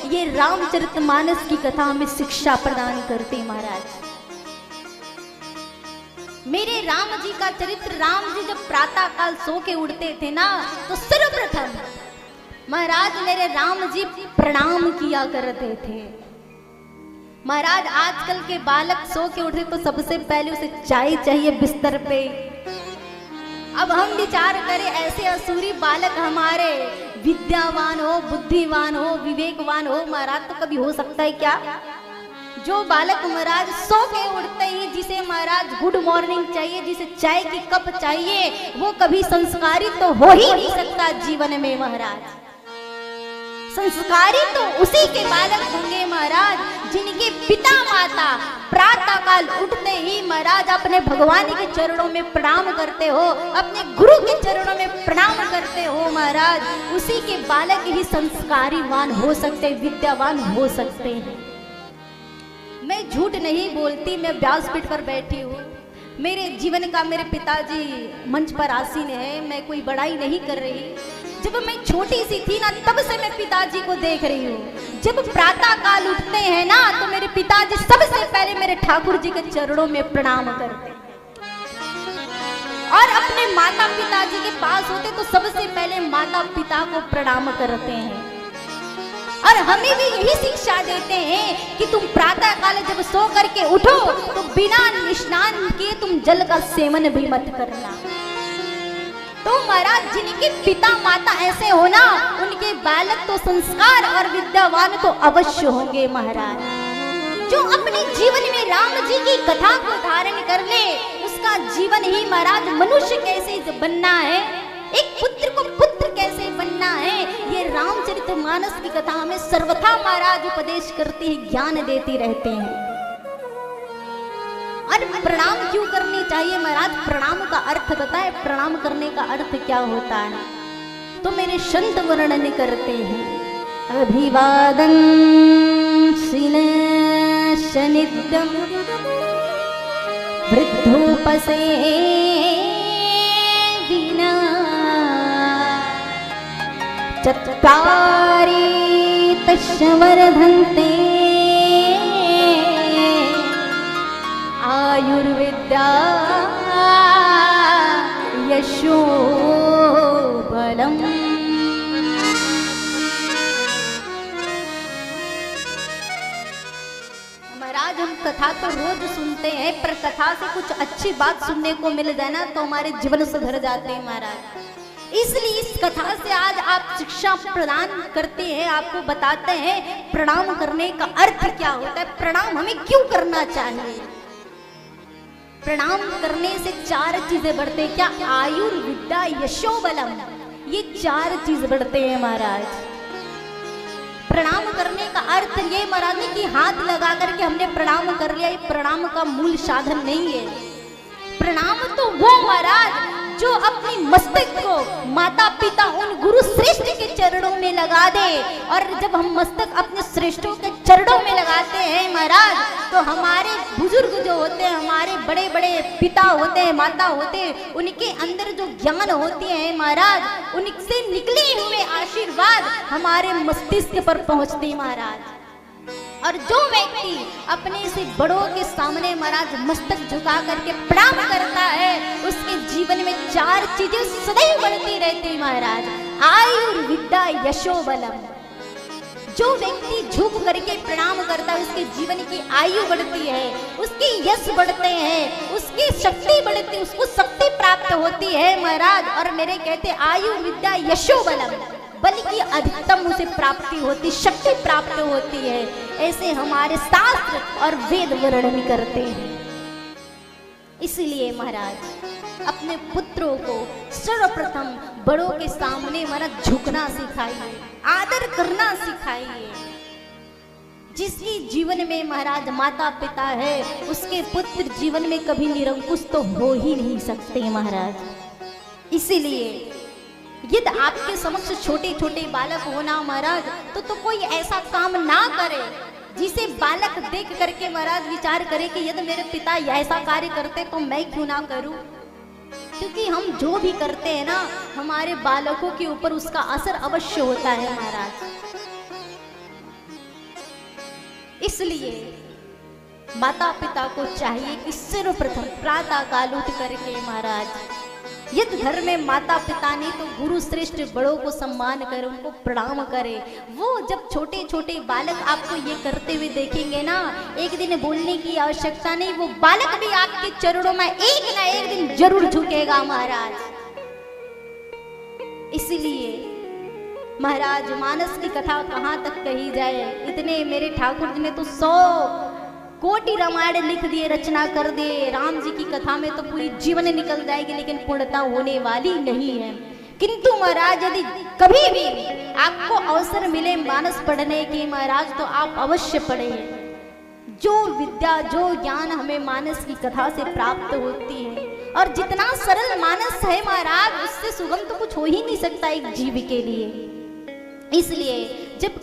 ये रामचरितमानस की कथा हमें शिक्षा प्रदान करते महाराज। मेरे राम जी का चरित्र, राम जी जब प्रातः काल सो के उठते थे ना, तो सर्वप्रथम महाराज मेरे राम जी प्रणाम किया करते थे। महाराज आजकल के बालक सो के उठे तो सबसे पहले उसे चाय चाहिए बिस्तर पे। अब हम विचार करें, ऐसे असुरी बालक हमारे विद्यावान हो, बुद्धिवान हो, विवेकवान हो महाराज, तो कभी हो सकता है क्या? जो बालक महाराज सो के उठते ही जिसे महाराज गुड मॉर्निंग चाहिए, जिसे चाय की कप चाहिए, वो कभी संस्कारी तो हो ही नहीं सकता जीवन में महाराज। संस्कारी तो उसी के बालक होंगे महाराज जिनके पिता माता प्रातः काल उठते ही महाराज अपने भगवान के चरणों में प्रणाम करते हो, अपने गुरु के चरणों में प्रणाम करते हो महाराज। उसी के बालक ही संस्कारीवान हो सकते, विद्यावान हो सकते हैं। मैं झूठ नहीं बोलती, मैं व्यासपीठ पर बैठी हूँ। मेरे जीवन का मेरे पिताजी मंच पर आसीन है, मैं कोई बड़ाई नहीं कर रही। जब मैं छोटी सी थी ना, तब से मैं पिताजी को देख रही हूँ। जब प्रातः काल उठते हैं ना, तो मेरे पिताजी सबसे पहले मेरे ठाकुर जी के चरणों में प्रणाम करते, और अपने माता पिताजी के पास होते तो सबसे पहले माता पिता को प्रणाम करते हैं। और हमें भी यही शिक्षा देते हैं कि तुम प्रातः काल जब सो करके उठो तो बिना स्नान किए तुम जल का सेवन भी मत करना। तो महाराज जिनके पिता माता ऐसे हो ना, उनके बालक तो संस्कार और विद्यावान तो अवश्य होंगे महाराज। जो अपने जीवन में राम जी की कथा को धारण कर ले, उसका जीवन ही महाराज मनुष्य कैसे बनना है, एक पुत्र को पुत्र कैसे बनना है, ये रामचरितमानस की कथा हमें सर्वथा महाराज उपदेश करती है, ज्ञान देती रहते हैं। और प्रणाम क्यों करनी चाहिए महाराज? प्रणाम का अर्थ बताए, प्रणाम करने का अर्थ क्या होता है? तो मेरे संत वर्णन करते हैं, अभिवादन शिलशनिद्यम वृद्धोपसे विना चत्वारि तस्य वर्धन्ते आयुर्विद्या यशो बलम। महाराज हम कथा तो रोज सुनते हैं, पर कथा से कुछ अच्छी बात सुनने को मिल जाए ना तो हमारे जीवन सुधर जाते हैं महाराज। इसलिए इस कथा से आज आप शिक्षा प्रदान करते हैं, आपको बताते हैं प्रणाम करने का अर्थ क्या होता है, प्रणाम हमें क्यों करना चाहिए। प्रणाम करने से चार चीजें बढ़ते हैं। क्या? आयुर्विद्या यशो बलम, ये चार चीज बढ़ते हैं महाराज। प्रणाम करने का अर्थ ये महाराज नहीं कि हाथ लगा करके हमने प्रणाम कर लिया, ये प्रणाम का मूल साधन नहीं है। प्रणाम तो वो महाराज जो अपनी मस्तक को माता पिता उन गुरु श्रेष्ठ के चरणों में लगा दे, और जब हम मस्तक अपने श्रेष्ठों के चरणों में लगाते हैं महाराज, तो हमारे बुजुर्ग जो होते हैं, हमारे बड़े बड़े पिता होते हैं, माता होते हैं, उनके अंदर जो ज्ञान होते हैं महाराज, उनसे निकले हुए आशीर्वाद हमारे मस्तिष्क पर पहुंचते हैं महाराज। और जो व्यक्ति अपने से बड़ों के सामने महाराज मस्तक झुका करके प्रणाम करता है, उसके जीवन में चार चीजें सदैव बढ़ती रहती है महाराज। आयुर्विद्या यशो बलम, जो व्यक्ति झुक करके प्रणाम करता है उसके जीवन की आयु बढ़ती है, उसके यश बढ़ते हैं, उसकी शक्ति बढ़ती है, उसको शक्ति प्राप्त होती है महाराज। और मेरे कहते आयु विद्या यशो बलम, बल्कि अधिकतम उसे प्राप्ति होती, शक्ति प्राप्त होती है। ऐसे हमारे शास्त्र और वेद वर्णन करते हैं। इसलिए महाराज अपने पुत्रों को सर्वप्रथम बड़ों के सामने महाराज झुकना सिखाइए, आदर करना सिखाइए। जिसके जीवन में महाराज माता पिता है, उसके पुत्र जीवन में कभी निरंकुश तो हो ही नहीं सकते महाराज। इसीलिए यदि आपके समक्ष छोटे छोटे बालक होना महाराज, तो कोई ऐसा काम ना करे जिसे बालक देख करके महाराज विचार करे कि यदि मेरे पिता ऐसा कार्य करते तो मैं क्यों ना करूं। क्योंकि हम जो भी करते हैं ना, हमारे बालकों के ऊपर उसका असर अवश्य होता है महाराज। इसलिए माता पिता को चाहिए कि सर्वप्रथम प्रातः काल उठ करके महाराज यदि घर में माता पिता ने तो गुरु श्रेष्ठ बड़ों को सम्मान करे, उनको प्रणाम करे। वो जब छोटे छोटे बालक आपको ये करते हुए देखेंगे ना, एक दिन बोलने की आवश्यकता नहीं, वो बालक भी आपके चरणों में एक ना एक दिन जरूर झुकेगा महाराज। इसलिए महाराज मानस की कथा कहाँ तक कही जाए, इतने मेरे ठाकुर जी ने तो 100 कोटि रामायण लिख दिए, रचना कर दिए। राम जी की कथा में तो पूरी जीवन निकल जाएगी, लेकिन पूर्णता होने वाली नहीं है। किंतु महाराज यदि कभी भी आपको अवसर मिले मानस पढ़ने की महाराज, तो आप अवश्य पढ़ें। जो विद्या जो ज्ञान हमें मानस की कथा से प्राप्त होती है, और जितना सरल मानस है महाराज, उससे सुगम तो कुछ हो ही नहीं सकता एक जीव के लिए। इसलिए जब